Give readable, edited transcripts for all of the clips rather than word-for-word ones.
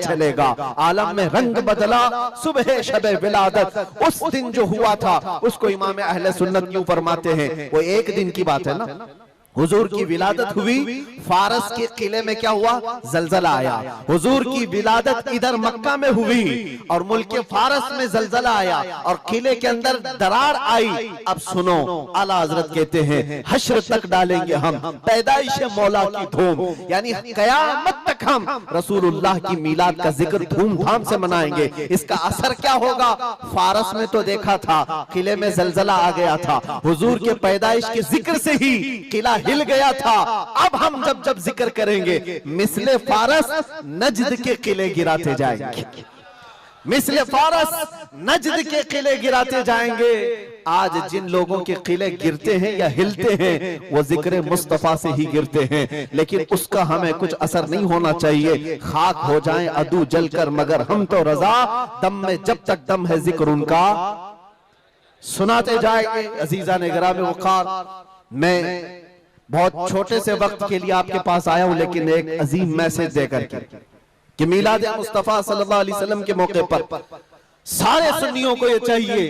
चलेगा। आलम में रंग बदला सुबह शबे विलादत, उस दिन जो हुआ था उसको इमाम अहले सुन्नत क्यों फरमाते हैं? वो एक दिन की बात है ना। हुजूर की विलादत हुई, फारस के किले में क्या हुआ? जलजला आया। हुजूर की विलादत इधर मक्का में हुई और मुल्क फारस में जलजला आया और किले के अंदर दरार आई। अब सुनो, आला हजरत कहते हैं हश्र तक डालेंगे हम पैदाइश मौला की धूम, यानी कयामत तक हम रसूलुल्लाह की मिलाद का जिक्र धूमधाम से मनाएंगे। इसका असर क्या होगा? फारस में तो देखा था, किले में जलजला आ गया था, हुजूर के पैदाइश के जिक्र से ही किला हिल गया था। अब हम जब जब जिक्र करेंगे मिसले फारस नजद के किले गिराते जाएंगे, मिसले फारस नजद के किले गिराते जाएंगे। आज जिन लोगों के किले गिरते हैं या हिलते हैं वो जिक्र मुस्तफा से ही गिरते हैं, लेकिन उसका हमें कुछ असर नहीं होना चाहिए। खाक हो जाएं अदू जलकर मगर हम तो रजा, दम में जब तक दम है जिक्र उनका सुनाते जाएंगे। अजीजा ने गिरामे वक़ार, मैं बहुत छोटे से वक्त के लिए आपके पास आया हूं, लेकिन एक अजीम मैसेज देकर के कि मिलाद मुस्तफा सल्लल्लाहु अलैहि वसल्लम के मौके पर सारे सुन्नियों को यह चाहिए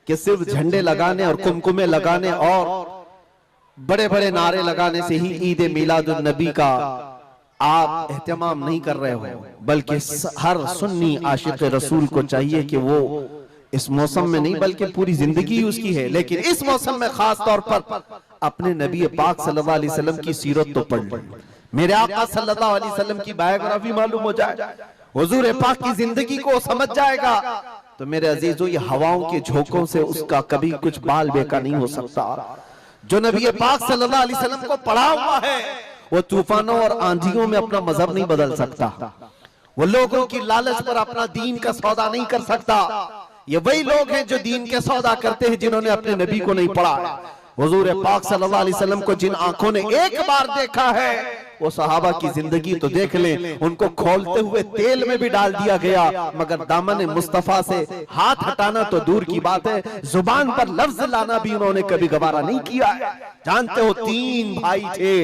कि सिर्फ झंडे लगाने और कुमकुमे लगाने और बड़े बड़े नारे लगाने से ही ईद मिलादुन नबी का आप एहतमाम नहीं कर रहे हो, बल्कि हर सुन्नी आशिक रसूल को चाहिए कि वो इस मौसम में नहीं बल्कि पूरी जिंदगी उसकी है, लेकिन इस मौसम में खास तौर पर अपने नबी पाक सल्लल्लाहु अलैहि वसल्लम की सीरत तो पढ़ ले, मेरे आका सल्लल्लाहु अलैहि वसल्लम की बायोग्राफी मालूम हो जाए, हुजूर पाक की जिंदगी को समझ जाएगा। तो मेरे अजीजों, ये हवाओं के झोंकों से उसका कभी कुछ बाल बेका नहीं हो सकता। जो नबी पाक सल्लल्लाहु अलैहि वसल्लम को पढ़ा हुआ है वो तूफानों और आंधियों में अपना मजहब नहीं बदल सकता, वो लोगों की लालच पर अपना दीन का सौदा नहीं कर सकता। ये वही लोग हैं जो दीन के सौदा करते हैं जिन्होंने अपने नबी को नहीं पढ़ा। हुजूर पाक सल्लल्लाहु अलैहि वसल्लम को जिन आंखों ने एक बार देखा है वो सहाबा की जिंदगी तो देख लें, उनको खोलते हुए तेल में भी डाल दिया गया, मगर दामन मुस्तफा से हाथ हटाना तो दूर की बात है, जुबान पर लफ्ज लाना भी उन्होंने कभी गवारा नहीं किया। जानते हो, 3 भाई थे,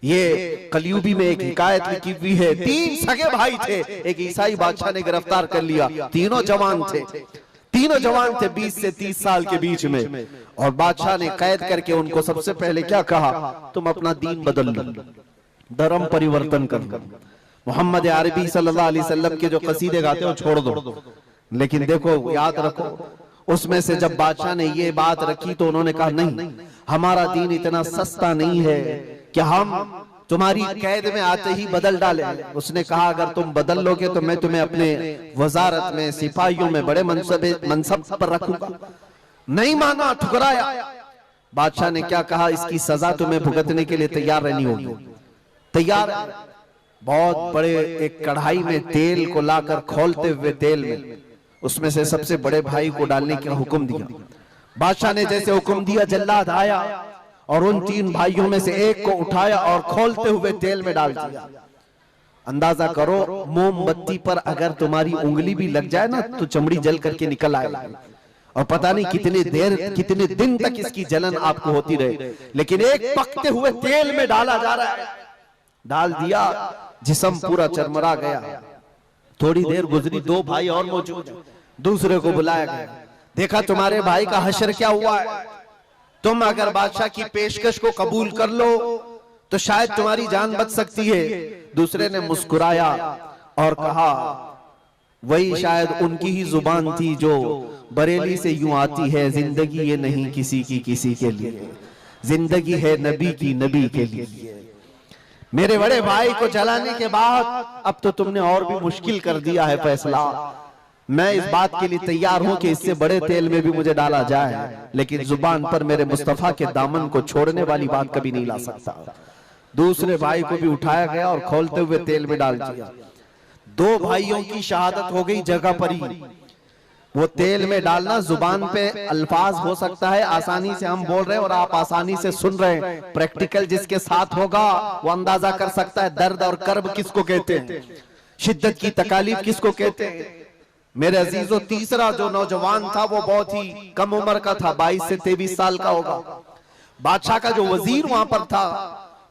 ये कलयुगी में एक हिकायत लिखी हुई है, 3 सगे भाई थे, एक ईसाई बादशाह ने गिरफ्तार कर लिया, तीनों जवान थे, 20 से 30 साल के बीच में, और बादशाह ने कैद करके उनको सबसे पहले क्या कहा, तुम अपना दीन बदल लो, धर्म परिवर्तन कर लो, मोहम्मद अरबी सल्लल्लाहु अलैहि वसल्लम के जो कसीदे गाते हो छोड़ दो। लेकिन देखो, याद रखो, उसमें से जब बादशाह ने ये बात रखी तो उन्होंने कहा नहीं, हमारा दीन इतना सस्ता नहीं है कि हम तुम्हारी कैद में आते ही बदल डाले। उसने कहा अगर तुम बदल लोगे तो मैं तुम्हें अपने वजारत में, सिपाहियों में बड़े मनसब पर रखूंगा। नहीं माना, ठुकराया। बादशाह ने क्या कहा, इसकी सजा तुम्हें भुगतने के लिए तैयार रहनी होगी। तैयार। बहुत बड़े एक कढ़ाई में तेल को लाकर खोलते हुए तेल में उसमें से सबसे बड़े भाई को डालने का हुक्म दिया। बादशाह ने जैसे हुक्म दिया, जल्लाद आया और उन 3 भाइयों में से एक को उठाया और खोलते हुए तेल में डाल दिया। अंदाजा करो, मोमबत्ती पर अगर तुम्हारी उंगली भी लग जाए ना तो चमड़ी जल करके निकल आएगा, और पता नहीं कितने दिन तक इसकी जलन आपको होती रहे। लेकिन एक पकते हुए तेल में डाला जा रहा है, डाल दिया, जिस्म पूरा चरमरा गया। थोड़ी देर गुजरी, 2 भाई और मौजूद, दूसरे को बुलाया गया, देखा तुम्हारे भाई का हश्र क्या हुआ है, तुम अगर बादशाह की पेशकश को कबूल कर लो तो शायद तुम्हारी जान बच सकती है। दूसरे ने मुस्कुराया और कहा, वही शायद उनकी ही जुबान थी जो बरेली से यूं आती है, जिंदगी ये नहीं किसी की किसी के लिए, जिंदगी है नबी की नबी के लिए। मेरे बड़े भाई को जलाने के बाद अब तो तुमने और भी मुश्किल कर दिया है फैसला। मैं इस बात के लिए तैयार हूं कि इससे बड़े तेल में भी मुझे डाला जाए, लेकिन जुबान पर मेरे मुस्तफा के दामन को छोड़ने वाली बात कभी नहीं ला सकता। दूसरे भाई को भी उठाया गया और खोलते हुए तेल में डाल दिया। 2 भाइयों की शहादत हो गई जगह पर ही। वो तेल में डालना जुबान पे अल्फाज हो सकता है, आसानी से हम बोल रहे हैं और आप आसानी से सुन रहे हैं, प्रैक्टिकल जिसके साथ होगा वो अंदाजा कर सकता है दर्द और कर्ब किसको कहते हैं, शिद्दत की तकालीफ किसको कहते हैं। मेरे अजीजों, तीसरा जो नौजवान था वो बहुत ही कम उम्र का था, 22 से 23 साल का होगा। बादशाह का जो वजीर वहां पर था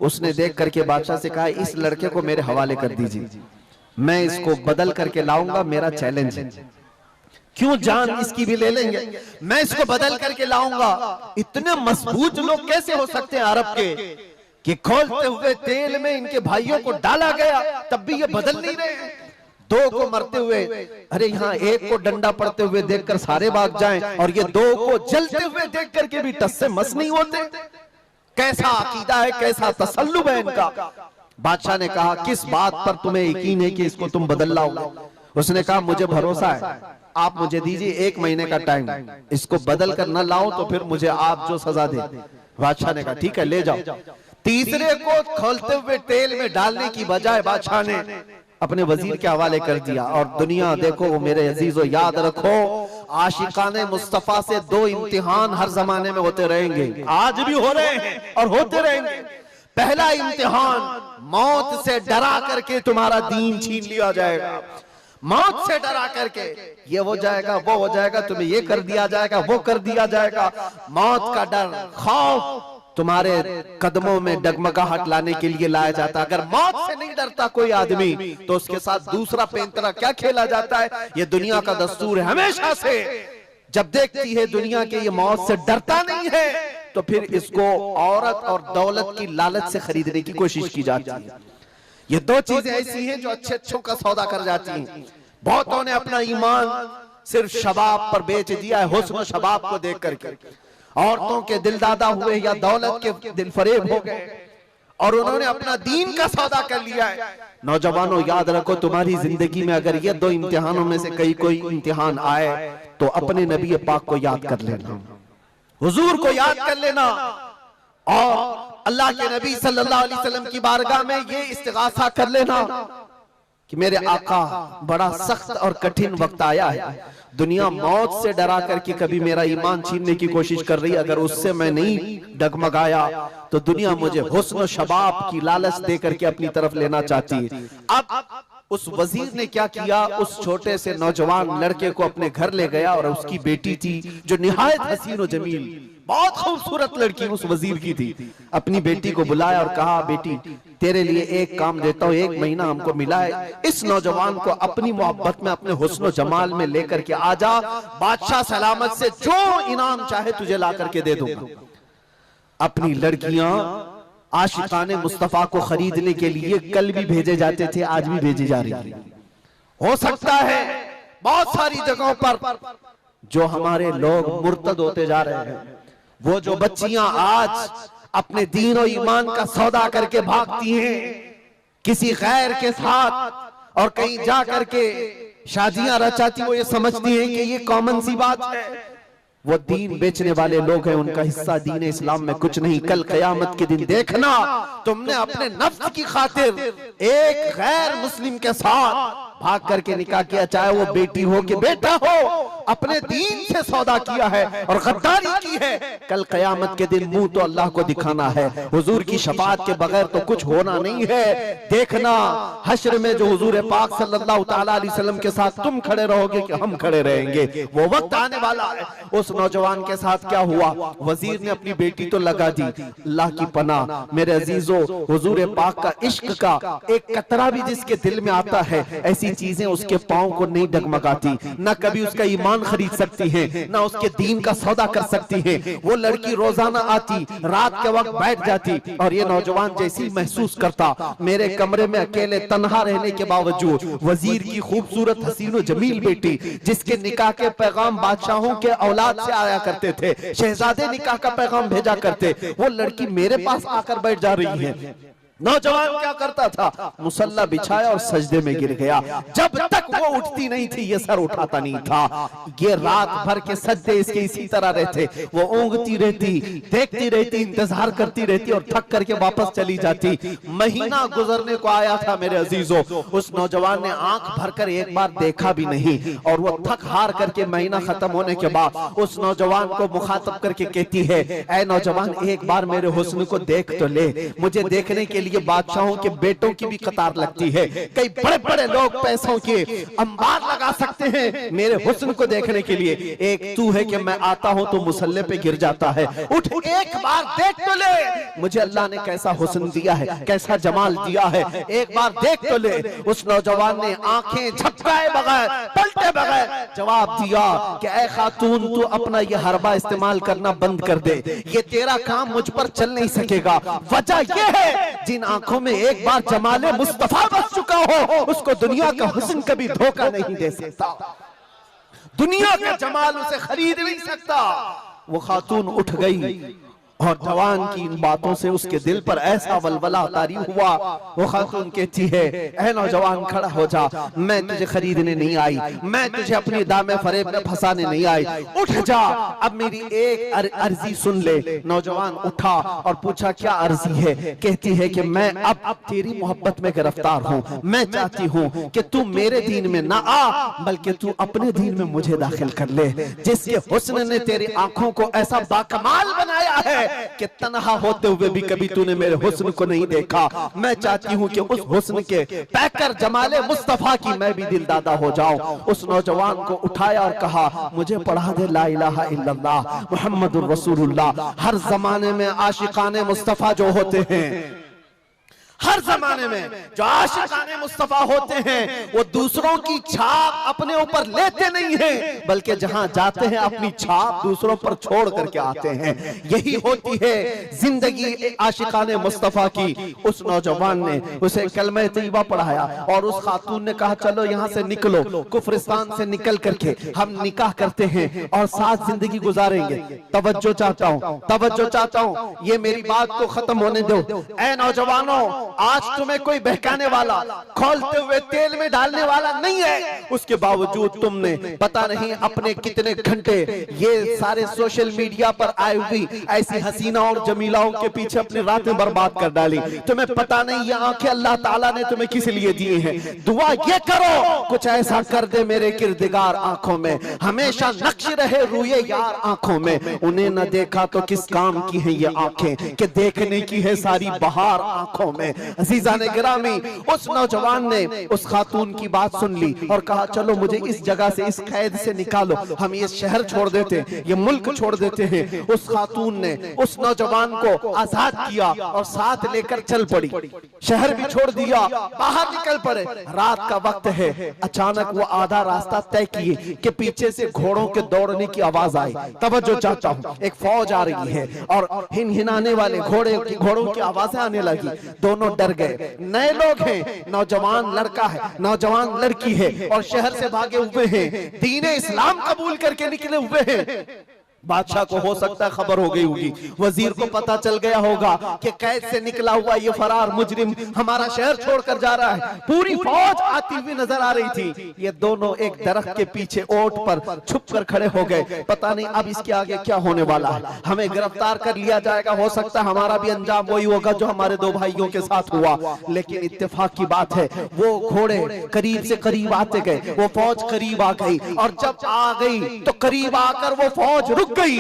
उसने देख करके बादशाह से कहा, इस लड़के को मेरे हवाले कर दीजिए, मैं इसको बदल करके लाऊंगा, मेरा चैलेंज है। क्यों जान इसकी भी ले लेंगे, मैं इसको बदल करके लाऊंगा। इतने मजबूत लोग कैसे हो सकते हैं अरब के कि खौलते हुए तेल में इनके भाइयों को डाला गया, तब भी ये बदल नहीं रहे। दो को मरते हुए, अरे यहाँ एक को डंडा पड़ते हुए देखकर सारे भाग जाएं, और ये दो को जलते हुए देख करके भी टस से मस नहीं होते। कैसा अकीदा है, कैसा तसल्लुब है इनका। बादशाह ने कहा, किस बात पर तुम्हें यकीन है कि इसको तुम बदल लाओगे? उसने कहा, मुझे भरोसा है, आप मुझे दीजिए 1 महीने का टाइम, इसको बदल कर न लाओ तो फिर मुझे आप जो सजा दे। बादशाह ने कहा, ठीक है, ले जाओ। तीसरे को खौलते हुए तेल में डालने की बजाय बादशाह ने अपने वजीर के हवाले कर दिया। और दुनिया देखो मेरे अजीजों, याद रखो, आशिकाने मुस्तफा से 2 इम्तिहान हर जमाने में होते रहेंगे, आज भी हो रहे हैं और होते रहेंगे। पहला इम्तिहान, मौत से डरा करके तुम्हारा दीन छीन लिया जाएगा। मौत से डरा करके ये हो जाएगा, वो हो जाएगा, तुम्हें ये कर दिया जाएगा, वो कर दिया जाएगा। मौत का डर, खौफ तुम्हारे कदमों में डगमगाहट लाने के लिए लाया जाता है। अगर मौत से नहीं डरता कोई आदमी तो उसके साथ दूसरा पैंतरा क्या खेला जाता है। ये दुनिया का दस्तूर है हमेशा से। जब देखती है दुनिया के ये मौत से डरता नहीं है तो फिर इसको औरत और दौलत की लालच से खरीदने की कोशिश की जाती है। ये 2 चीजें ऐसी हैं जो अच्छे अच्छों का सौदा कर जाती हैं। बहुतों ने अपना ईमान सिर्फ शबाब पर बेच दिया है, हुस्न शबाब को देख करके। औरतों के दिल दादा हुए या दौलत के दिल फरेब हो गए और उन्होंने अपना दीन का सौदा कर लिया है। नौजवानों, याद रखो, तुम्हारी जिंदगी में अगर ये 2 इम्तिहानों में से कोई इम्तिहान आए तो अपने नबी पाक को याद कर लेना, हुजूर को याद कर लेना, और अल्लाह के नबी सल्लल्लाहु अलैहि वसल्लम की बारगाह में ये इस्तिगासा कर लेना कि मेरे आका, बड़ा सख्त और कठिन वक्त आया है। दुनिया मौत से डरा करके कभी मेरा ईमान छीनने की कोशिश कर रही है, अगर उससे मैं नहीं डगमगाया तो दुनिया मुझे हुस्न शबाब की लालच दे करके अपनी तरफ लेना चाहती है। अब उस वजीर ने क्या किया, उस छोटे से नौजवान लड़के को अपने घर ले गया और उसकी बेटी थी जो निहायत हसीन और जमील, बहुत खूबसूरत लड़की उस वजीर की थी। अपनी बेटी को बुलाया और कहा, बेटी तेरे लिए एक काम देता हूँ, 1 महीना हमको मिला है, इस नौजवान को अपनी मोहब्बत में, अपने हुस्न जमाल में लेकर के आजा, बादशाह सलामत से जो इनाम चाहे तुझे ला करके दे दूंगा। अपनी लड़कियां आशिकाने मुस्तफा को खरीदने के लिए कल भी भेजे जाते थे, आज भी भेजी जा रही है। हो सकता है बहुत सारी जगहों पर जो हमारे लोग मुर्तद होते जा रहे हैं, वो जो बच्चियां आज अपने दीन और ईमान का सौदा करके भागती हैं किसी गैर के साथ और कहीं जा करके शादियां रचाती, वो ये समझती हैं कि ये कॉमन सी बात है। वो दीन बेचने वाले लोग हैं, उनका हिस्सा दीन इस्लाम में कुछ नहीं। कल क़यामत के दिन देखना, तुमने अपने नफ्स की खातिर एक गैर मुस्लिम के साथ भाग करके निकाह किया, चाहे वो बेटी हो कि बेटा हो, अपने दीन से सौदा किया है और गद्दारी की है। कल क़यामत के दिन मुंह तो अल्लाह को दिखाना है, हुजूर की शफाअत के बगैर तो कुछ होना नहीं है। देखना हश्र में जो हुजूर पाक सल्लल्लाहु ताला अलैहि वसल्लम के साथ तुम खड़े रहोगे कि हम खड़े रहेंगे, वो वक्त आने वाला है। उस नौजवान के साथ क्या हुआ, वजीर ने अपनी बेटी तो लगा दी। अल्लाह की पनाह मेरे अजीजों, हुजूर पाक का इश्क का एक कतरा भी जिसके दिल में आता है, ऐसी चीजें उसके पांव को नहीं डगमगाती, ना कभी उसका ईमान खरीद सकती हैं, ना उसके दीन का सौदा कर सकती हैं। वो लड़की रोजाना आती, रात के वक्त बैठ जाती और ये नौजवान जैसी महसूस करता, मेरे कमरे में अकेले तन्हा रहने के बावजूद वजीर की खूबसूरत हसीन जमील बेटी, जिसके निकाह के पैगाम बादशाहों के औलाद से आया करते थे, शहजादे निकाह का पैगाम भेजा करते, वो लड़की मेरे पास आकर बैठ जा रही है। नौजवान क्या करता था, मुसल्ला बिछाया और सजदे में गिर गया। जब तक वो उठती नहीं थी ये सर उठाता नहीं था। ये रात भर के सजदे इसके इसी तरह रहते, वो ऊँगती रहती, देखती रहती, इंतजार करती रहती और थक करके वापस चली जाती। महीना गुजरने को आया था मेरे अजीजों, उस नौजवान ने आंख भरकर एक बार देखा भी नहीं और वो थक हार करके महीना खत्म होने के बाद उस नौजवान को मुखातब करके कहती है, ऐ नौजवान, एक बार मेरे हुस्न को देख तो ले, मुझे देखने के लिए बादशाहों के बेटों की भी कतार लगती है। कई बड़े बड़े लोग पैसों के अंबार लगा सकते हैं मेरे हुस्न को देखने के लिए, एक तू है कि मैं आता हूं तो मुसल्ले पे गिर जाता है। उठ एक बार देख तो ले मुझे अल्लाह ने कैसा हुस्न दिया है, कैसा जमाल दिया है, एक बार देख तो ले। उस नौजवान ने आंखें झपकाए बगैर, पलटे बगैर जवाब दिया कि ऐ खातून तू अपना ये हरबा इस्तेमाल करना बंद कर दे, ये तेरा काम मुझ पर चल नहीं सकेगा। वजह ये है जिन आंखों में एक बार जमाले मुस्तफा बस चुका हो उसको दुनिया का हुस्न कभी धोखा नहीं दे सकता, दुनिया का जमाल उसे खरीद नहीं सकता। वो खातून उठ गई और जवान की इन बातों से उसके दिल पर ऐसा वलवला तारी हुआ। वो खातून कहती है ऐ नौजवान खड़ा हो जा, मैं तुझे खरीदने नहीं आई, मैं तुझे अपनी दामे फरेब में फंसाने नहीं आई, उठ जा, अब मेरी एक अर्जी सुन ले। नौजवान उठा और पूछा क्या अर्जी है? कहती है कि मैं अब तेरी मोहब्बत में गिरफ्तार हूँ, मैं चाहती हूँ कि तू मेरे दीन में ना आ बल्कि तू अपने दीन में मुझे दाखिल कर ले। जिसके हुस्न ने तेरी आंखों को ऐसा बाकमाल बनाया है कि तन्हा होते हुए भी कभी तूने मेरे हुस्न को नहीं देखा, मैं चाहती हूं कि उस हुस्न के पैकर जमाले मुस्तफा की मैं भी दिलदादा हो जाऊं। उस नौजवान को उठाया और कहा मुझे पढ़ा दे ला इलाहा इल्लल्लाह मुहम्मदुर रसूलुल्लाह। हर जमाने में आशिकाने मुस्तफा जो होते हैं, हर जमाने में जो आशिकाने मुस्तफा होते हैं वो दूसरों की छाप अपने ऊपर लेते नहीं हैं बल्कि जहां जाते हैं अपनी छाप दूसरों पर छोड़ करके आते हैं। यही होती है जिंदगी आशिकाने मुस्तफा की। उस नौजवान ने उसे कलमे तैयबा पढ़ाया और उस खातून ने कहा चलो यहाँ से निकलो, कुफरिस्तान से निकल करके हम निकाह करते हैं और साथ जिंदगी गुजारेंगे। तवज्जो चाहता हूँ, तवज्जो चाहता हूँ, ये मेरी बात को खत्म होने दो। ऐ नौजवानों, आज तुम्हें कोई बहकाने वाला, खोलते हुए तेल में डालने वाला नहीं है, उसके बावजूद तुमने पता नहीं अपने कितने घंटे ये सारे सोशल मीडिया पर आई हुई ऐसी हसीना और जमीलाओं के पीछे अपनी रातें बर्बाद कर डाली। तुम्हें पता नहीं ये आंखें अल्लाह ताला ने तुम्हें किस लिए दी हैं। दुआ ये करो कुछ ऐसा कर दे मेरे किरदिगार आंखों में, हमेशा नक्श रहे रूए यार आंखों में। उन्हें न देखा तो किस काम की है ये आंखें कि देखने की है सारी बहार आंखों में। अजीजा ने गिरामी, उस नौजवान ने उस खातून की बात सुन ली और कहा चलो मुझे इस जगह से, इस कैद से निकालो, हम ये शहर छोड़ देते हैं, ये मुल्क छोड़ देते हैं। उस खातून ने उस नौजवान को आजाद किया और साथ लेकर चल पड़ी, शहर भी छोड़ दिया, बाहर निकल पड़े। रात का वक्त है, अचानक वो आधा रास्ता तय किए कि पीछे से घोड़ों के दौड़ने की आवाज आई। तवज्जो चाहता हूँ, एक फौज आ रही है और हिनहिनाने वाले घोड़ों की आवाजें आने लगी। दोनों डर गए, नए लोग हैं, नौजवान लड़का है, नौजवान लड़की है और शहर से भागे हुए हैं, दीन इस्लाम कबूल करके निकले हुए हैं। बादशाह को हो सकता है खबर हो गई होगी, वजीर को पता चल गया होगा कि कैद से निकला हुआ ये फरार मुजरिम हमारा शहर छोड़कर जा रहा है। पूरी फौज आती हुई नजर आ रही थी। ये दोनों एक दरख्त के पीछे ओट पर छुप कर खड़े हो गए। पता नहीं अब इसके आगे क्या होने वाला है, हमें गिरफ्तार कर लिया जाएगा, हो सकता है हमारा भी अंजाम वही होगा जो हमारे दो भाइयों के साथ हुआ। लेकिन इत्तेफाक की बात है वो घोड़े करीब से करीब आते गए, वो फौज करीब आ गई और जब आ गई तो करीब आकर वो फौज रुक गई।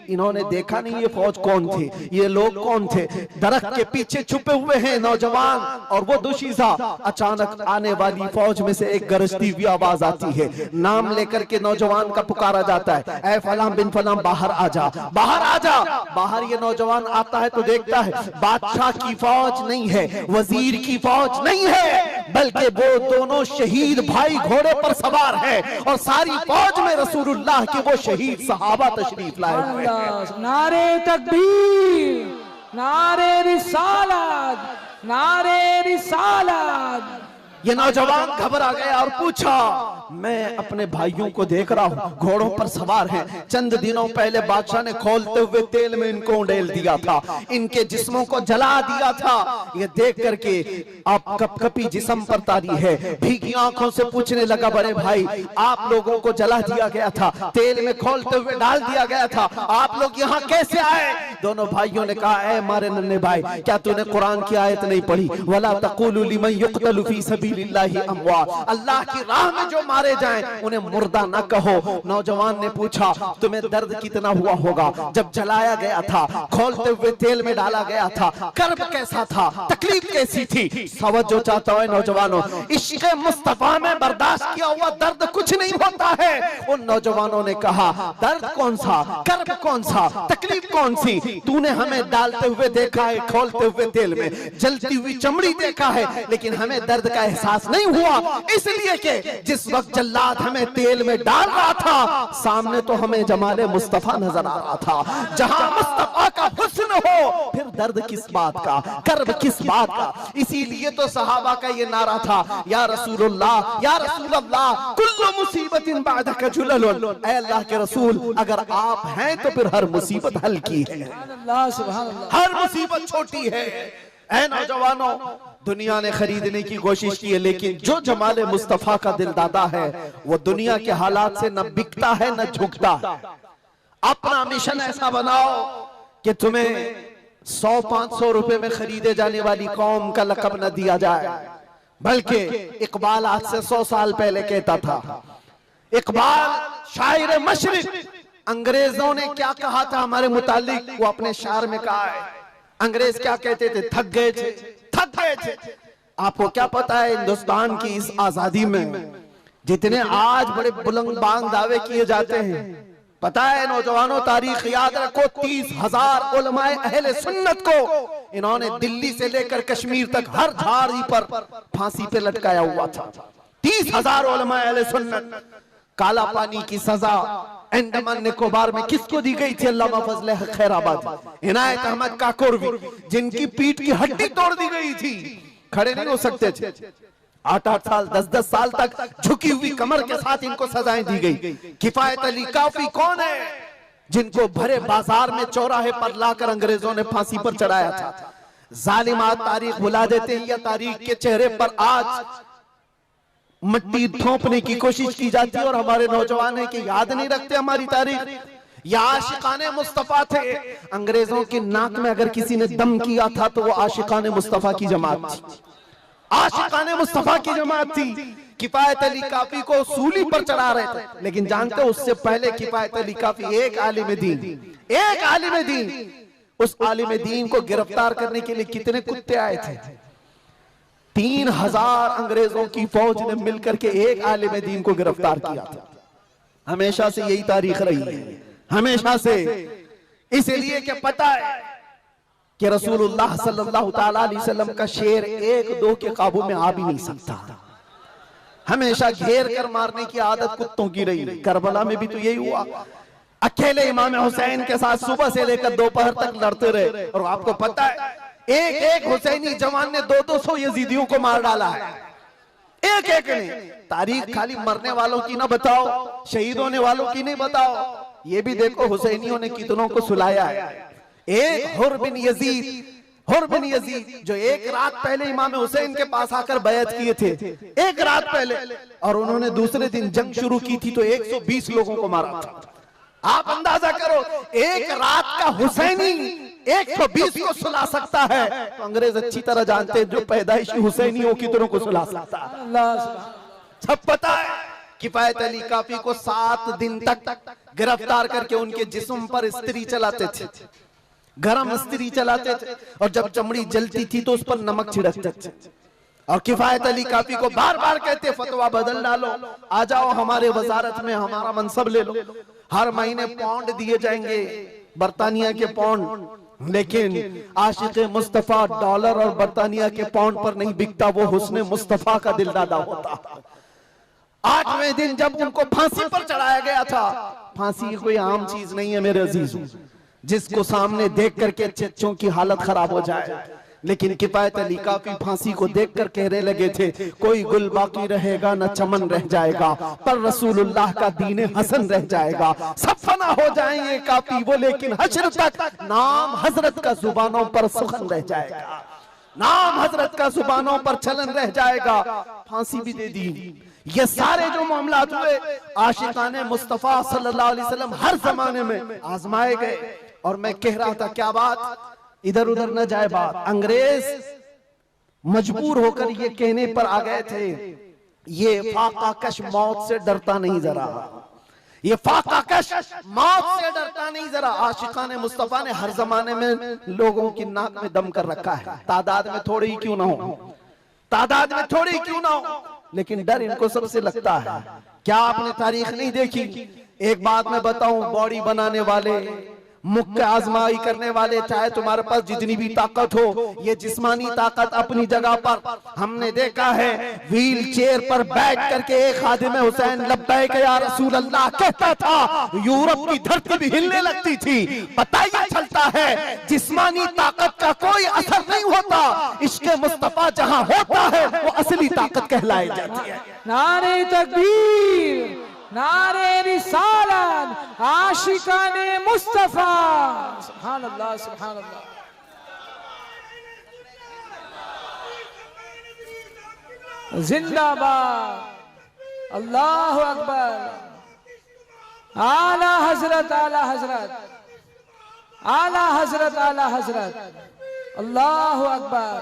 इन्होंने देखा नहीं ये फौज कौन थी, ये लोग कौन थे। दरख्त के पीछे छुपे हुए हैं नौजवान और वो दोशीजा। अचानक आने वाली फौज में से एक गरजती हुई आवाज आती है, नाम लेकर के नौजवान का पुकारा जाता है, ऐ फलां बिन फलां बाहर आ जा, बाहर आ जा। बाहर ये नौजवान आता है तो देखता है बादशाह की फौज नहीं है, वजीर की फौज नहीं है, बल्कि वो दोनों शहीद भाई घोड़े पर सवार है और सारी फौज में रसूलुल्लाह के वो शहीद सहाबा तशरीफ लाए हुए हैं। नारे तकबीर, नारे रिसालत, नारे रिसालत। ये नौजवान घबरा गया और पूछा मैं अपने भाइयों को देख रहा हूँ घोड़ों पर सवार हैं, चंद दिनों पहले बादशाह ने खोलते हुए तेल में इनको उड़ेल दिया था, इनके जिस्मों को जला दिया था। ये देख करके आप कपकपी जिस्म पर तारी है, भीगी आंखों से पूछने लगा बड़े भाई आप लोगों को जला दिया गया था, तेल में खोलते हुए डाल दिया गया था, आप लोग यहाँ कैसे आए? दोनों भाइयों ने कहा, ऐ मारे नन्हे भाई, क्या तूने कुरान की आयत नहीं पढ़ी? वला तक़ूलू लिमन युक़तलु फी सबीलिल्लाहि अमवात, अल्लाह की राह में जो मारे जाएं उन्हें मुर्दा न कहो। नौजवान ने पूछा, तुम्हें दर्द कितना हुआ होगा जब जलाया गया था, खोलते हुए तेल में डाला गया था, कर्ब कैसा था, तकलीफ कैसी थी? तवज्जो चाहता है नौजवानों, इश्क़ मुस्तफा में बर्दाश्त किया हुआ दर्द कुछ नहीं होता है। उन नौजवानों ने कहा, दर्द कौन सा, कर्ब कौन सा, तकलीफ कौन सी? तूने हमें डालते हुए देखा है, खोलते हुए तेल में, जलती हुई चमड़ी देखा है, लेकिन हमें दर्द का एहसास नहीं हुआ, इसलिए कि जिस वक्त जल्लाद हमें तेल में डाल रहा था, सामने तो हमें जमाले मुस्तफा नजर आ रहा था। जहां मुस्तफा का हुस्न हो, फिर दर्द किस बात का, कर्ब किस बात का? इसीलिए तो सहाबा का ये नारा था, या रसूलुल्लाह, या रसूलुल्लाह, कुल्लु मुसीबतिन बादका जुललुन, ऐ अल्लाह के रसूल, अगर आप हैं तो फिर हर मुसीबत हल्की है, हर मुसीबत छोटी है। ऐ नौजवानों, दुनिया ने खरीदने की कोशिश की है, लेकिन जो जमाले मुस्तफा का दिलदादा है वो दुनिया के हालात से न बिकता है न झुकता है। अपना मिशन ऐसा बनाओ कि तुम्हें 100-500 रुपए में खरीदे जाने वाली कौम का लक़ब न दिया जाए, बल्कि इकबाल आज से 100 साल पहले कहता था। इकबाल शायर मशरिक, अंग्रेजों ने क्या कहा था हमारे मुतालिक, वो अपने शार में कहा है। अंग्रेज क्या कहते थे? थक गए थे, थक गए थे। आपको क्या पता है, हिंदुस्तान की इस आजादी में जितने आज बड़े बुलंद बांग दावे किए जाते हैं, पता है नौजवानों, तारीख याद रखो, 30,000 उलमाए अहले सुन्नत को इन्होंने दिल्ली से लेकर कश्मीर तक हर झाड़ी पर फांसी पे लटकाया हुआ था। 30,000 उलमाए अहले सुन्नत। काला पानी की सजा अंडमान निकोबार में किसको दी गई थी? अल्लामा फजले खैराबाद, इनायत अहमद काकोरवी, जिनकी पीठ की हड्डी तोड़ दी गई थी, खड़े नहीं हो सकते थे। 8-8 साल 10-10 साल तक झुकी हुई कमर के साथ इनको सजाएं दी गई। किफायत अली काफी कौन है, जिनको भरे बाजार में चौराहे पर लाकर अंग्रेजों ने फांसी पर चढ़ाया था। जालिमात तारीख भुला देते हैं, या तारीख के चेहरे पर आज मट्टी थोपने की कोशिश की जाती है, और हमारे नौजवान है कि याद नहीं रखते हमारी तारीख। या आशिकाने मुस्तफा थे, अंग्रेजों की नाक में अगर किसी ने दम किया था तो वो आशिकाने मुस्तफा की जमात थी, आशिकाने मुस्तफा की जमात थी। किफायत अली काफी को सूली पर चढ़ा रहे थे, लेकिन जानते हो उससे पहले किफायत अली काफी एक आलिम दीन, एक आलिम दीन, उस आलिम दीन को गिरफ्तार करने के लिए कितने कुत्ते आए थे? 3,000 अंग्रेजों की फौज ने मिलकर के एक आलिम दीन को गिरफ्तार किया था। हमेशा से यही तारीख रही है, हमेशा से। इसलिए कि पता है कि रसूलुल्लाह सल्लल्लाहु ताला अलैहि वसल्लम का शेर 1-2 के काबू में आ भी नहीं सकता, हमेशा घेर कर मारने की आदत कुत्तों की रही है। करबला में भी तो यही हुआ, अकेले इमाम हुसैन के साथ सुबह से लेकर दोपहर तक लड़ते रहे, और आपको पता है एक हुसैनी जवान ने 200-200 यजीदियों को मार डाला है, एक ने। तारीख खाली मरने वालों की ना बताओ, शहीद होने वालों की नहीं बताओ, ये भी देखो हुसैनियों ने कितनों को सुलाया है। एक हुर बिन यजीद जो एक रात पहले इमाम हुसैन के पास आकर बैत किए थे, एक रात पहले, और उन्होंने दूसरे दिन जंग शुरू की थी तो 120 लोगों को मारा था। आप अंदाजा करो, एक रात का हुसैनी 120 को सुला सकता है, तो अंग्रेज अच्छी तरह जानते हैं जो पैदाइशी हुसैनियों की तरह को सुला सकता है। सब पता है। किफायत अली काफी को 7 दिन तक गिरफ्तार करके उनके जिस्म पर इस्त्री चलाते थे, गरम इस्त्री चलाते थे, और जब चमड़ी जलती थी तो उस पर नमक छिड़कते थे। और किफायत अली काफी को बार बार कहते, फतवा बदल डालो, आ जाओ हमारे वजारत में, हमारा मनसब ले लो, हर महीने पाउंड दिए जाएंगे, बरतानिया के पाउंड। लेकिन आशिक मुस्तफा डॉलर और बरतानिया के पाउंड पर नहीं बिकता, वो हुस्ने मुस्तफा का दिलदादा होता। 8वें दिन जब उनको फांसी पर चढ़ाया गया था, फांसी कोई आम चीज नहीं है मेरे अजीजों, जिसको सामने देख करके चच्चों की हालत खराब हो जाए। लेकिन किफायत अली काफी फांसी को देखकर कहने लगे थे, कोई गुल बाकी रहेगा न चमन रह जाएगा, पर रसूलुल्लाह का दीन हसन रह जाएगा। सब फना हो जाएंगे काफी वो, लेकिन हश्र तक नाम हजरत का जुबानों पर सुखन रह जाएगा, नाम हजरत का जुबानों पर चलन रह जाएगा। फांसी भी दे दी। ये सारे जो मामलात हुए, आशिकाने मुस्तफा सल्लल्लाहु अलैहि वसल्लम हर जमाने में आजमाए गए, और मैं कह रहा था क्या बात, इधर उधर न जाए बात, अंग्रेज मजबूर होकर ये कहने पर आ गए थे, ये फाकाकश मौत से डरता नहीं जरा, ये फाकाकश मौत से डरता नहीं जरा। आशिकाने मुस्तफा ने हर जमाने में लोगों की नाक में दम कर रखा है, तादाद में थोड़ी ही क्यों ना हो, तादाद में थोड़ी क्यों ना हो, लेकिन डर इनको सबसे लगता है। क्या आपने तारीख नहीं देखी? एक बात मैं बताऊं, बॉडी बनाने वाले, मुख्य आजमाई करने वाले, चाहे तुम्हारे पास जितनी भी ताकत हो, ये जिस्मानी ताकत अपनी जगह पर, हमने देखा है व्हील चेयर पर बैठ करके एक खादिम हुसैन लब्बैक या रसूल अल्लाह कहता था, यूरोप की धरती भी हिलने लगती थी। पता ही चलता है जिस्मानी ताकत का कोई असर नहीं होता, इश्क़े मुस्तफा जहां होता है वो असली ताकत कहलाई जाती है। नारे तकबीर, नारे रिसालत, आशिकाने मुस्तफा, सुभान अल्लाह, सुभान अल्लाह। जिंदाबाद, अल्लाह अकबर, आला हजरत, आला हजरत, आला हजरत, आला हजरत, अल्लाह अकबर,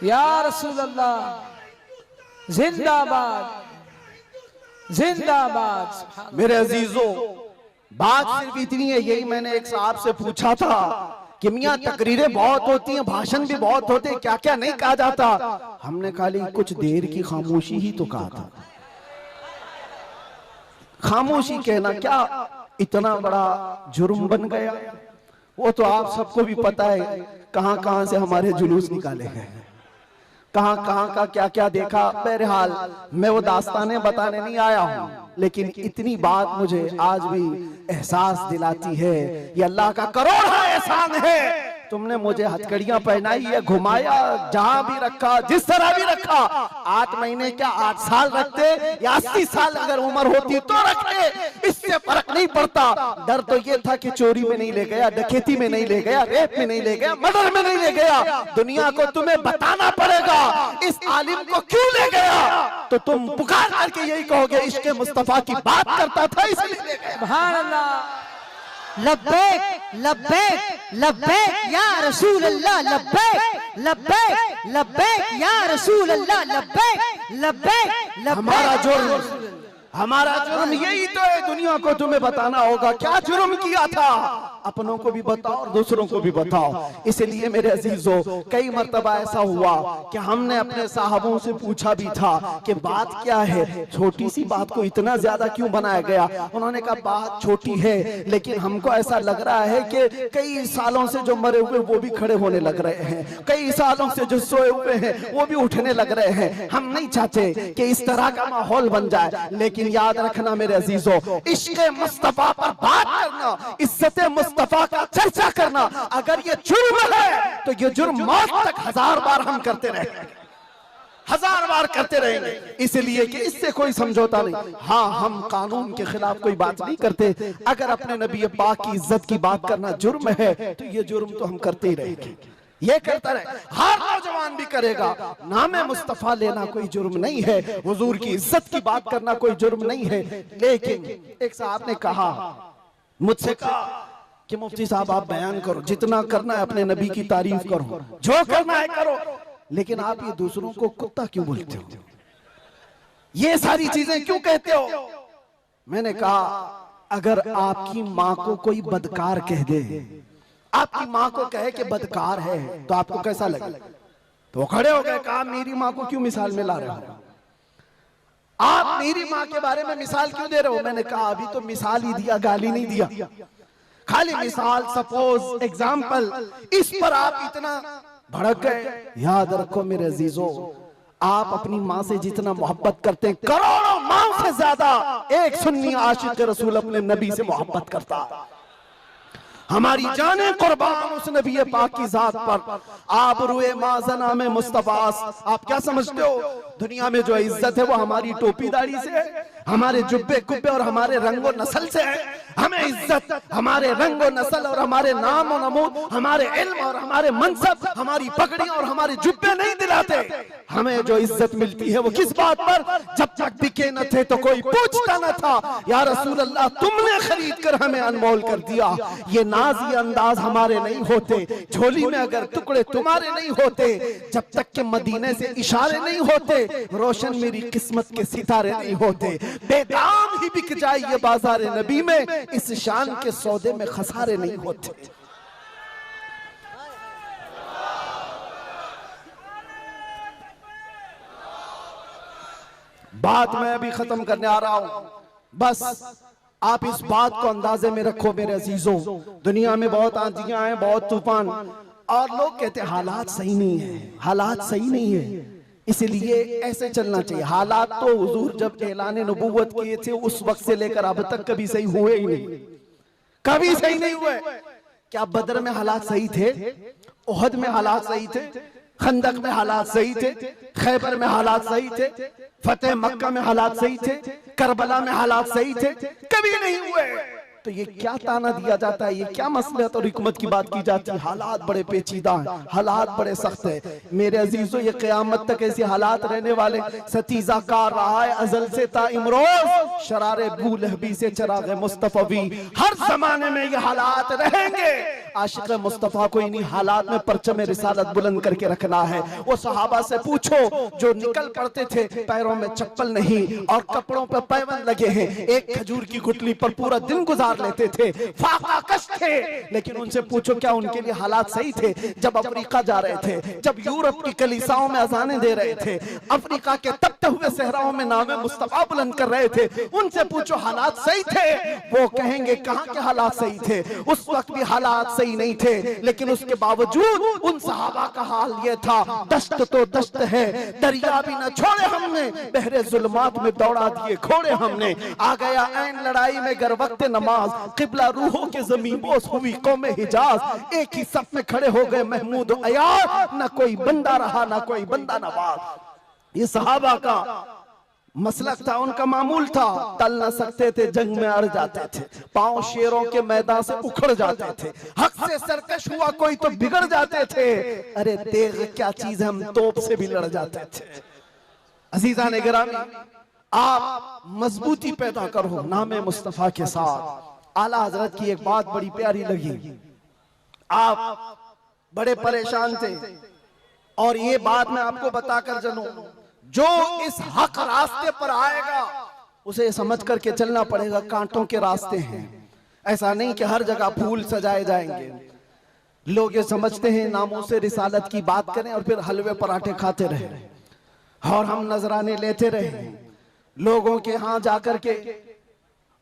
या रसूल अल्लाह, जिंदाबाद, जिंदाबाद। मेरे अजीजों, बात सिर्फ इतनी है, यही मैंने एक साहब से पूछा था कि मियां तकरीरें बहुत होती हैं, भाषण भी बहुत होते हैं, क्या क्या नहीं कहा जाता? हमने खाली कुछ देर की खामोशी ही तो कहा था। खामोशी कहना क्या इतना बड़ा जुर्म बन गया? वो तो आप सबको भी पता है कहां कहां से हमारे जुलूस निकाले हैं, कहां कहां का क्या क्या देखा। बहरहाल मैं वो दास्तानें बताने नहीं आया हूं, लेकिन इतनी बात मुझे आज भी एहसास दिलाती है, ये अल्लाह का करोड़ एहसान है। तुमने मुझे हथकड़ियां पहनाई है, घुमाया, जहां भी रखा, जिस तरह भी रखा। 8 महीने क्या 8 साल रखते या 80 साल अगर उम्र होती तो रखते, इससे फर्क नहीं पड़ता। डर तो ये था कि चोरी में नहीं ले गया, डकैती में नहीं ले गया, रेप में नहीं ले गया, मर्डर में नहीं ले गया। दुनिया को तुम्हें बताना पड़ेगा इस आलिम को क्यों ले गया, तो तुम पुकार करके यही कहोगे इश्क़े मुस्तफा की बात करता था इसलिए ले गया। सुभान अल्लाह, लब्बैक लब्बैक लब्बैक या रसूल अल्लाह, लब्बैक लब्बैक लब्बैक या रसूल अल्लाह, लब्बैक लब्बैक लब्बैक। हमारा जुर्म यही तो है, दुनिया को तुम्हें बताना होगा क्या जुर्म किया था। अपनों को भी बताओ और दूसरों को भी बताओ। इसलिए मेरे अजीजों, कई मर्तबा ऐसा हुआ कि हमने अपने साहबों से पूछा भी था कि बात क्या है, छोटी सी बात को इतना ज्यादा क्यों बनाया गया। उन्होंने कहा बात छोटी है, लेकिन हमको ऐसा लग रहा है कि कई सालों से जो मरे हुए वो भी खड़े होने लग रहे हैं, कई सालों से जो सोए हुए हैं वो भी उठने लग रहे हैं। हम नहीं चाहते कि इस तरह का माहौल बन जाए, लेकिन याद रखना मेरे अजीजों, इश्क़े मुस्तफा पर बात करना, इज्जत मुस्तफा का चर्चा करना, अगर ये जुर्म है तो ये जुर्म मौत तक 1000 बार हम करते रहेंगे, 1000 बार करते रहेंगे। इसलिए कि इससे कोई समझौता नहीं। हाँ, हम कानून के खिलाफ कोई बात नहीं करते। अगर अपने नबी पाक की इज्जत की बात करना जुर्म है तो ये जुर्म तो हम करते ही रहेंगे, ये करता रहे, हर नौजवान भी करेगा। नामे मुस्तफा लेना कोई जुर्म नहीं है, हुजूर की इज्जत की बात करना कोई जुर्म नहीं है। लेकिन एक साहब ने कहा, मुझसे कहा कि मुफ्ती साहब आप बयान करो, जितना करना है अपने नबी की तारीफ करो, जो करना है करो, लेकिन आप ये दूसरों को कुत्ता क्यों बोलते हो, ये सारी चीजें क्यों कहते हो? मैंने कहा अगर आपकी माँ को कोई बदकार कह दे, आपकी माँ को कहे कि बदकार है, तो आपको कैसा लगे? तो खड़े हो गए, कहा मेरी माँ को क्यों मिसाल में ला रहे हो, आप मेरी माँ के बारे में मिसाल क्यों दे रहे हो? मैंने कहा अभी तो मिसाल ही दिया, गाली नहीं दिया, खाली मिसाल, सपोज, एग्जाम्पल, इस पर आप इतना भड़क गए। याद रखो मेरे अजीजों, आप अपनी माँ से जितना मोहब्बत करते हैं, करोड़ों माँ से ज्यादा एक सुन्नी आशिक रसूल अपने नबी से मोहब्बत करता। हमारी जाने कुर्बान उस नबी पाक की जात पर। आप रुए माज़ना में मुस्तफास, आप क्या समझते हो दुनिया में जो इज्जत है वो हमारी टोपी दाढ़ी से है, हमारे जुब्बे कुब्बे और हमारे रंगो नस्ल से है। हमें इज्जत हमारे रंगो नस्ल और हमारे नाम और नमूद, हमारे इल्म और हमारे मनसब, हमारी पगड़ी और हमारे जुब्बे नहीं दिलाते। हमें जो इज्जत मिलती है वो किस बात पर? जब तक बिके न थे तो कोई पूछता न था, या रसूल अल्लाह तुमने खरीद कर हमें अनमोल कर दिया। ये नाज ये अंदाज हमारे नहीं होते, झोली में अगर टुकड़े तुम्हारे नहीं होते, जब तक के मदीने से इशारे नहीं होते, रोशन मेरी किस्मत के सितारे नहीं होते। बेदाम ही बिक जाए ये बाजार नबी में, इस शान के सौदे में खसारे नहीं होते। बात मैं अभी खत्म करने आ रहा हूं, बस आप इस बात को अंदाजे में रखो मेरे अजीजों। दुनिया में बहुत आंधियां हैं, बहुत तूफान, और लोग कहते हैं हालात सही नहीं है, हालात सही नहीं है, इसलिए ऐसे चलना चाहिए। हालात तो हुजूर जब ऐलान नबूवत किए थे उस वक्त से लेकर अब तक कभी सही हुए ही नहीं, कभी सही नहीं हुए। क्या बदर में हालात सही थे? उहद में हालात सही थे? खंदक में हालात सही थे? खैबर में हालात सही थे? फतेह मक्का में हालात सही थे? करबला में हालात सही थे? कभी नहीं हुए। तो ये क्या ताना दिया जाता है, ये क्या मसलहत और हिकमत की बात की जाती है? हालात बड़े पेचीदा हैं, हालात बड़े सख्त है मेरे अजीजों। ये क़यामत तक ऐसे हालात रहने वाले। सतीजा का रहा है अजल से ता इमरोज, शरारे बू लहबी से चराग मुस्तफवी, हर जमाने में ये हालात रहेंगे। आशिक मुस्तफा को इन्हीं हालात में परचम रिसालत बुलंद करके रखना है। वो सहाबा से पूछो जो निकल पड़ते थे, पैरों में चप्पल नहीं और कपड़ों पर पैबंद लगे हैं, एक खजूर की गुठली पर पूरा दिन गुजार लेते थे, फाका कश थे, लेकिन उनसे पूछो क्या उनके लिए हालात सही थे? जब अफ्रीका जा रहे थे, जब यूरोप की कलीसाओं में अजानें दे रहे थे, अफ्रीका के तपते हुए सहराओं में नामे मुस्तफा बुलंद कर रहे थे, उनसे पूछो हालात सही थे? वो कहेंगे कहां के हालात सही थे, उस वक्त भी हालात सही नहीं थे, लेकिन उसके बावजूद उन सहाबा का हाल ये था, दश्त तो दश्त है, दरिया भी न छोड़े हमने, बहरे जुल्मात में दौड़ा दिए घोड़े हमने, आ गया ऐन लड़ाई में गर वक्त नमाज, किबला रूहों के ज़मीन बोस हुई कौम हिजाज, एक ही सफ में खड़े हो गए महमूद अयार, न कोई बंदा रहा न कोई बंदा नवाज। ये सहाबा का मसलक था, उनका मामूल था, टल न सकते थे, जंग में अड़ जाते थे, पांव शेरों के मैदान से उखड़ जाते थे, हक से सरकश हुआ कोई तो बिगड़ जाते थे, अरे तेग क्या चीज है, हम तोप से भी लड़ जाते थे। अजीजा ने गिरामी, आप मजबूती पैदा करो नामे मुस्तफा के साथ। आला हजरत की एक बात बड़ी प्यारी लगी, आप बड़े परेशान थे और ये बात मैं आपको बताकर चलूं, जो इस हक रास्ते पर आएगा उसे समझ करके चलना पड़ेगा, कांटों के रास्ते हैं। ऐसा नहीं कि हर जगह फूल सजाए जाएंगे। लोग ये समझते हैं नामों से रिसालत की बात करें और फिर हलवे पराठे खाते रहे और हम नजराने लेते रहे लोगों के यहाँ जाकर के।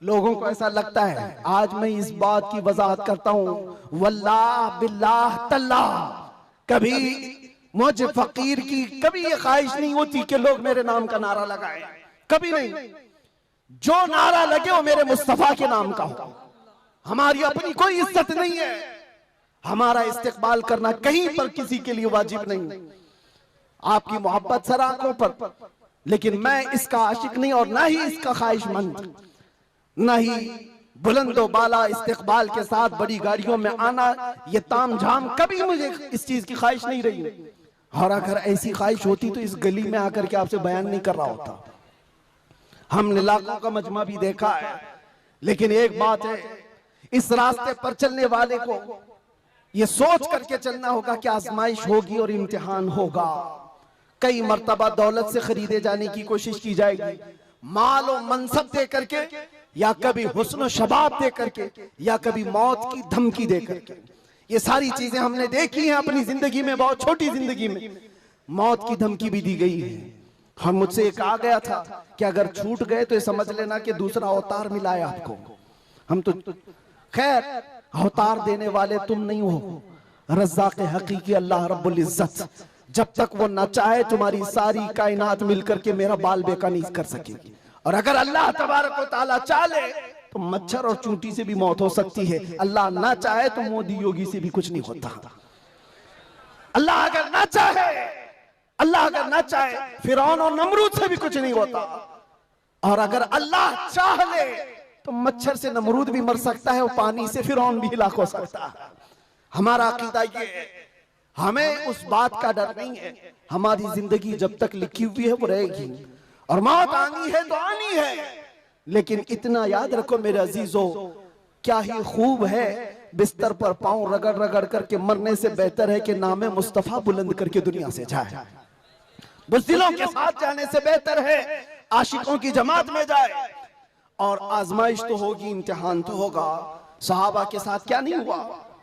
लोगों को ऐसा लगता है, आज मैं इस बात की वजाहत करता हूं, वल्लाह बिल्लाह तल्लाह, कभी मुझे फकीर की कभी ये ख्वाहिश नहीं होती कि लोग मेरे नाम का नारा लगाएं, कभी नहीं। जो नारा लगे वो मेरे मुस्तफा के नाम का हो। हमारी अपनी कोई इज्जत नहीं है, हमारा इस्तेकबाल करना कहीं पर किसी के लिए वाजिब नहीं। आपकी मोहब्बत सर आंखों पर, लेकिन मैं इसका आशिक नहीं और ना ही इसका ख्वाहिशमंद, ना ही बुलंदो बाला इस्तेकबाल के साथ बड़ी गाड़ियों में आना, ये ताम झाम, कभी मुझे इस चीज की ख्वाहिश नहीं रही। और अगर ऐसी ख्वाहिश होती तो इस गली में आकर के आपसे बयान नहीं कर रहा होता। हमने लाखों का मजमा भी देखा है, लेकिन एक बात है, इस रास्ते पर चलने वाले को ये सोच करके चलना होगा कि आजमाइश होगी और इम्तिहान होगा। कई मर्तबा दौलत से खरीदे जाने की कोशिश की जाएगी, माल और मनसब दे करके, या कभी हुस्न शबाब दे करके, या कभी मौत की धमकी दे करके। ये सारी चीजें हमने देखी हैं अपनी जिंदगी में, बहुत छोटी जिंदगी में मौत की धमकी भी दी गई है। हम मुझसे एक आ गया था कि अगर छूट गए तो ये समझ लेना कि दूसरा अवतार मिला है आपको। हम तो खैर अवतार देने वाले तुम नहीं हो, रज़्ज़ाक़ हकीकी अल्लाह रब्बुल इज्जत। जब तक वो न चाहे तुम्हारी सारी कायनात मिलकर के मेरा बाल बेका नहीं कर सकेगी। और अगर अल्लाह तबारक व तआला चाहे तो मच्छर और चूंटी से भी मौत हो सकती है। अल्लाह ना चाहे तो मोदी योगी से भी कुछ नहीं होता। अल्लाह अगर ना चाहे, अल्लाह अगर ना चाहे फिरौन और नमरूद से भी कुछ नहीं होता। और अगर अल्लाह चाह ले तो मच्छर से नमरूद भी मर सकता है और पानी से फिरौन भी हिलाक हो सकता है। हमारा अकीदा ये है, हमें उस बात का डर नहीं है। हमारी जिंदगी जब तक लिखी हुई है वो रहेगी, और मौत आनी है तो आनी है। लेकिन इतना याद रखो मेरे अजीजों, क्या ही खूब है बिस्तर पर पांव रगड़ रगड़ करके मरने से बेहतर है कि नामे मुस्तफा बुलंद करके दुनिया से जाए। बुज़दिलों के साथ जाने से बेहतर है आशिकों की जमात में जाए। और आजमाइश तो होगी, इम्तिहान तो होगा। सहाबा के साथ क्या नहीं हुआ,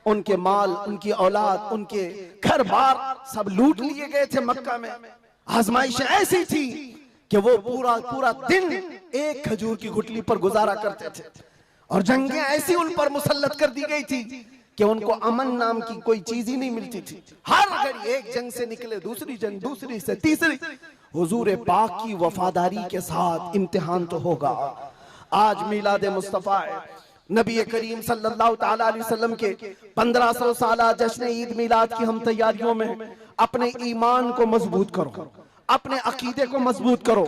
उनके माल, उनकी औलाद, उनके घर बार सब लूट लिए गए थे मक्का में। आजमाइश ऐसी थी कि वो पूरा दिन एक खजूर की गुठली पर गुजारा करते थे। और जंगें ऐसी उन पर मुसल्लत कर दी गई थी कि उनको अमन नाम की कोई चीज ही नहीं मिलती थी। हर घड़ी एक जंग से निकले दूसरी जंग, दूसरी से तीसरी। हुजूर पाक की वफादारी के साथ इम्तिहान तो होगा। आज मिलाद मुस्तफा है, नबी करीम सल्लल्लाहु ताला अलैहि वसल्लम के 1500 साला जश्न ईद मिलाद की हम तैयारियों में अपने ईमान को मजबूत करो, अपने अकीदे को मजबूत करो,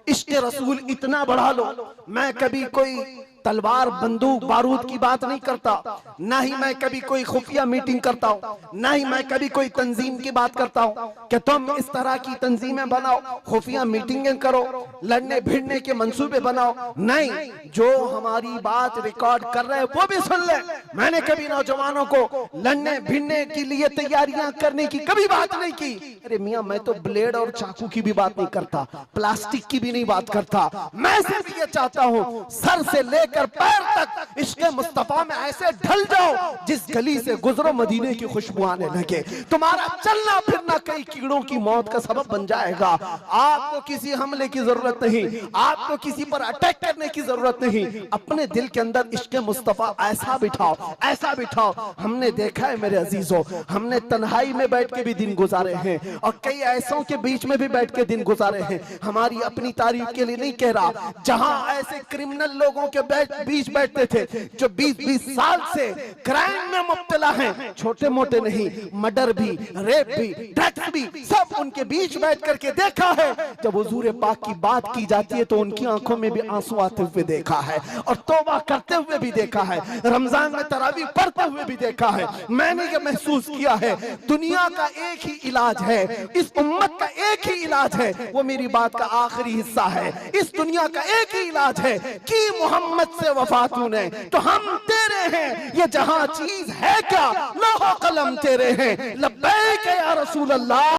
इश्क रसूल इतना बढ़ा लो। मैं कभी कोई तलवार बंदूक बारूद की बात नहीं करता, ना ही मैं कभी कोई खुफिया मीटिंग करता हूँ, ना ही मैं कभी कोई तंजीम की बात करता हूँ कि तुम इस तरह की तंजीमें बनाओ, खुफिया मीटिंगें करो, लड़ने भिड़ने के मंसूबे बनाओ। नहीं, जो हमारी बात रिकॉर्ड कर रहे हैं वो भी सुन ले। मैंने कभी नौजवानों को लड़ने भिड़ने के लिए तैयारियां करने की कभी बात नहीं की। अरे मियाँ, मैं तो ब्लेड और चाकू की भी बात नहीं करता, प्लास्टिक की भी नहीं बात करता। मैं सिर्फ ये चाहता हूँ सर से लेकर पैर तक इश्क़ मुस्तफा में ऐसे ढल जाओ जिस गली से गुजरो मदीने की खुशबू आने लगे। तुम्हारा चलना फिरना कई कीड़ों की मौत का सबब बन जाएगा। आपको किसी हमले की जरूरत नहीं, आपको किसी पर अटैक करने की जरूरत नहीं। अपने दिल के अंदर इश्क़ मुस्तफा ऐसा बिठाओ, ऐसा बिठाओ। हमने देखा है मेरे अजीजों, हमने तन्हाई में बैठ के भी दिन गुजारे हैं और कई ऐसों के बीच में भी बैठ के दिन गुजारे हैं। हमारी अपनी तारीफ के लिए नहीं कह रहा, जहां ऐसे क्रिमिनल लोगों के बीच बैठते थे जो 20-20 साल से क्राइम में मुब्तला हैं, छोटे मोटे नहीं, मर्डर भी, रेप भी, ड्रग्स भी, सब उनके बीच बैठ करके देखा है। जब हुजूर पाक की बात की जाती है तो उनकी आंखों में भी आंसू आते हुए देखा है और तौबा करते हुए भी देखा है, रमजान में तरावी पढ़ते हुए भी देखा है। मैंने ये महसूस किया है दुनिया का एक ही इलाज है, इस उम्मत का एक ही इलाज है, वो मेरी बात का आखिरी हिस्सा है। इस दुनिया का एक ही इलाज है कि मोहम्मद से वफा तूने तो हम तेरे हैं, ये जहां चीज है क्या, लौह कलम तेरे हैं। लब्बैक या रसूल अल्लाह।